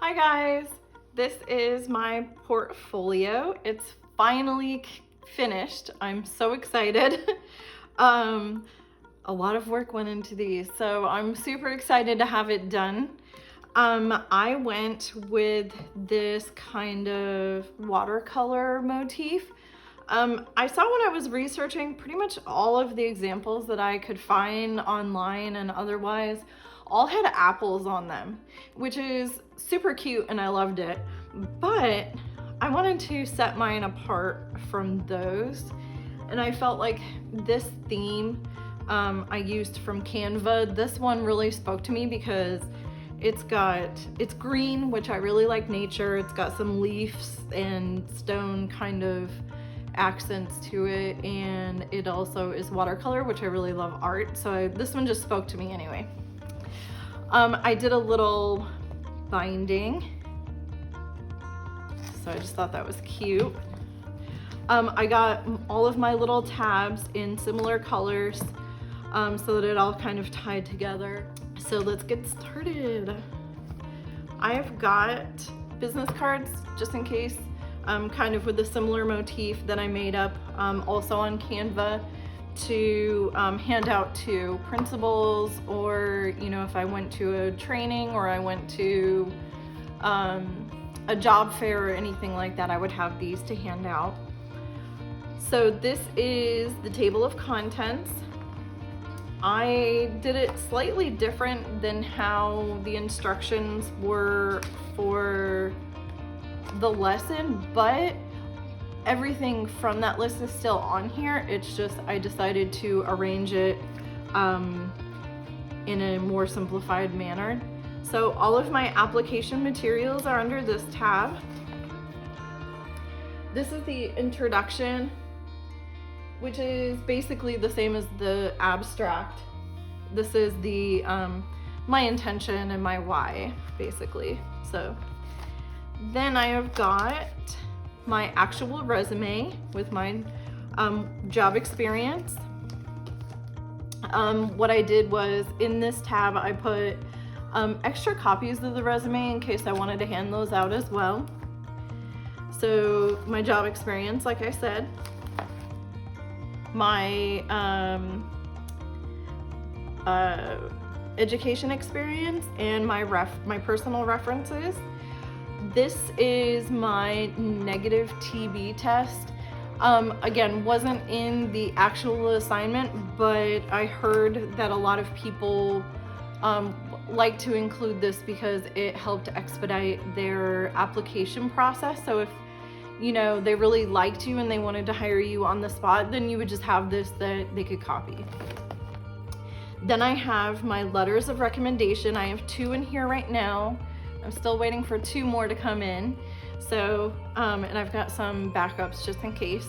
Hi guys, this is my portfolio. It's finally finished. I'm so excited. A lot of work went into these, so I'm super excited to have it done. I went with this kind of watercolor motif. I saw when I was researching pretty much all of the examples that I could find online and otherwise all had apples on them, which is super cute and I loved it. But I wanted to set mine apart from those, and I felt like this theme I used from Canva, this one really spoke to me because it's green, which I really like nature. It's got some leaves and stone kind of accents to it, and it also is watercolor, which I really love art. So this one just spoke to me anyway. I did a little binding, so I just thought that was cute. I got all of my little tabs in similar colors so that it all kind of tied together. So let's get started. I've got business cards just in case, kind of with a similar motif that I made up also on Canva to hand out to principals, or if I went to a training or I went to a job fair or anything like that, I would have these to hand out. So this is the table of contents. I did it slightly different than how the instructions were for the lesson, but everything from that list is still on here. It's just I decided to arrange it in a more simplified manner. So all of my application materials are under this tab. This is the introduction, which is basically the same as the abstract. This is the my intention and my why, basically. So then I have got my actual resume with my job experience. What I did was in this tab I put extra copies of the resume in case I wanted to hand those out as well. So my job experience, like I said, my education experience, and my personal references. This is my negative TB test. Again, wasn't in the actual assignment, but I heard that a lot of people like to include this because it helped expedite their application process. So if they really liked you and they wanted to hire you on the spot, then you would just have this that they could copy. Then I have my letters of recommendation. I have 2 in here right now. I'm still waiting for 2 more to come in. So, and I've got some backups just in case.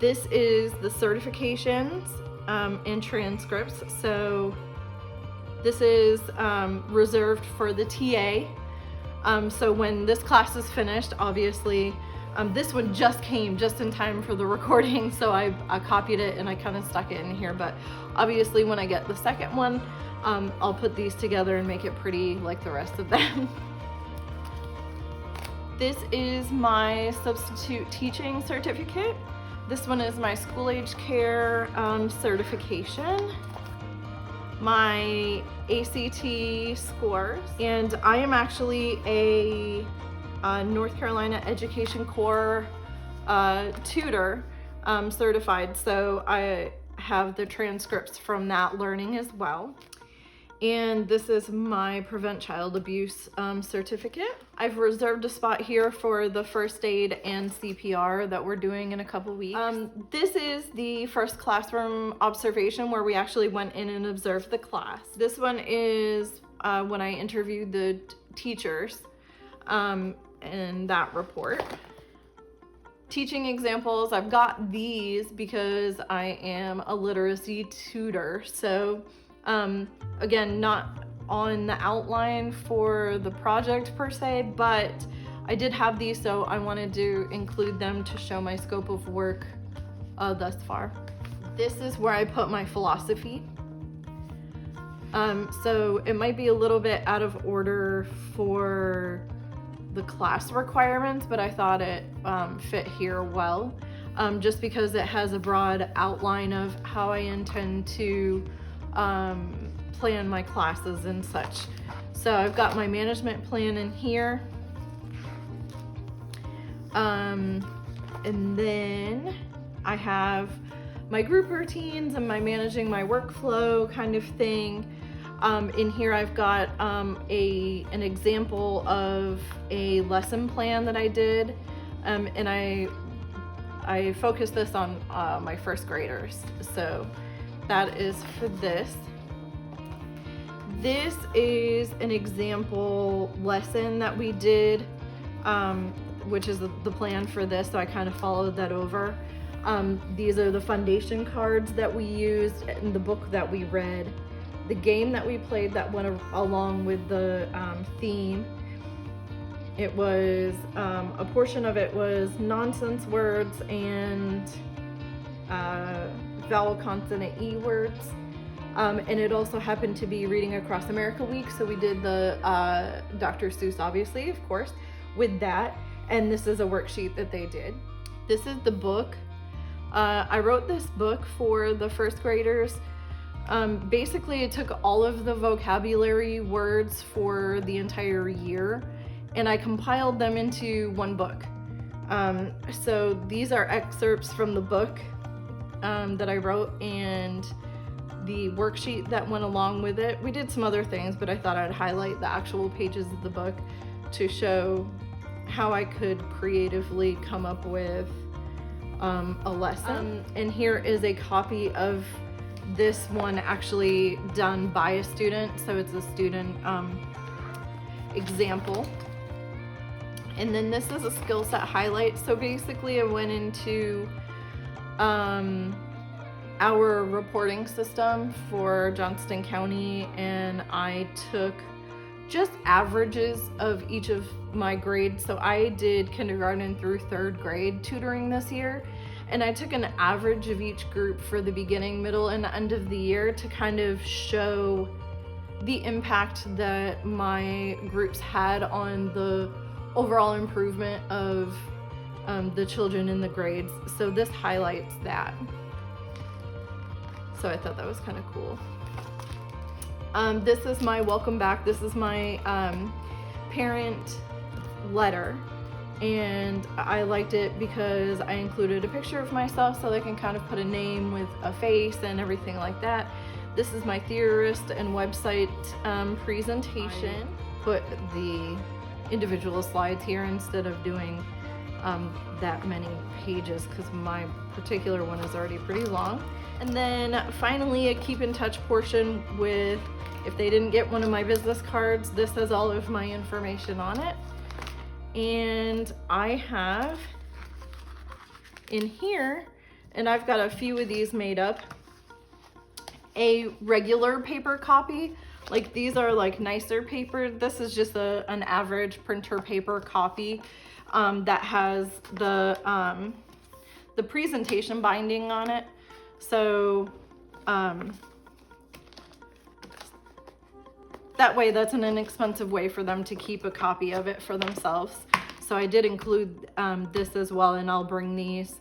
This is the certifications and transcripts. So this is reserved for the TA. So when this class is finished, obviously, this one just came just in time for the recording, so I copied it and I kind of stuck it in here. But obviously when I get the second one, I'll put these together and make it pretty like the rest of them. This is my substitute teaching certificate. This one is my school age care certification, my ACT scores, and I am actually a North Carolina Education Corps tutor certified, so I have the transcripts from that learning as well. And this is my Prevent Child Abuse certificate. I've reserved a spot here for the first aid and CPR that we're doing in a couple weeks. This is the first classroom observation where we actually went in and observed the class. This one is when I interviewed the teachers in that report. Teaching examples, I've got these because I am a literacy tutor. So again, not on the outline for the project per se, but I did have these, so I wanted to include them to show my scope of work thus far. This is where I put my philosophy. So it might be a little bit out of order for the class requirements, but I thought it fit here well, just because it has a broad outline of how I intend to plan my classes and such. So I've got my management plan in here. And then I have my group routines and my managing my workflow kind of thing. In here I've got an example of a lesson plan that I did, and I focused this on my first graders. So that is for this. This is an example lesson that we did, which is the plan for this, so I kind of followed that over. These are the foundation cards that we used in the book that we read. The game that we played that went along with the theme, it was, a portion of it was nonsense words and vowel consonant E words. And it also happened to be Reading Across America Week, so we did the Dr. Seuss, obviously, of course, with that. And this is a worksheet that they did. This is the book. I wrote this book for the first graders. Basically, it took all of the vocabulary words for the entire year, and I compiled them into one book. So these are excerpts from the book that I wrote, and the worksheet that went along with it. We did some other things, but I thought I'd highlight the actual pages of the book to show how I could creatively come up with a lesson. And here is a copy of this one actually done by a student, so it's a student example. And then this is a skill set highlight. So basically I went into our reporting system for Johnston County, and I took just averages of each of my grades. So I did kindergarten through third grade tutoring this year, and I took an average of each group for the beginning, middle, and end of the year to kind of show the impact that my groups had on the overall improvement of the children in the grades. So this highlights that. So I thought that was kind of cool. This is my welcome back. This is my parent letter, and I liked it because I included a picture of myself so they can kind of put a name with a face and everything like that. This is my theorist and website presentation. Put the individual slides here instead of doing that many pages, because my particular one is already pretty long. And then finally a keep in touch portion with, if they didn't get one of my business cards, this has all of my information on it. And I have in here, and I've got a few of these made up, a regular paper copy. Like these are like nicer paper. This is just an average printer paper copy that has the presentation binding on it. So that way, that's an inexpensive way for them to keep a copy of it for themselves. So I did include this as well, and I'll bring these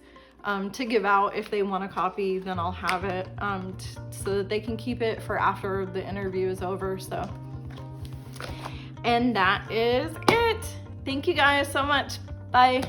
to give out. If they want a copy, then I'll have it so that they can keep it for after the interview is over. So, and that is it. Thank you guys so much. Bye.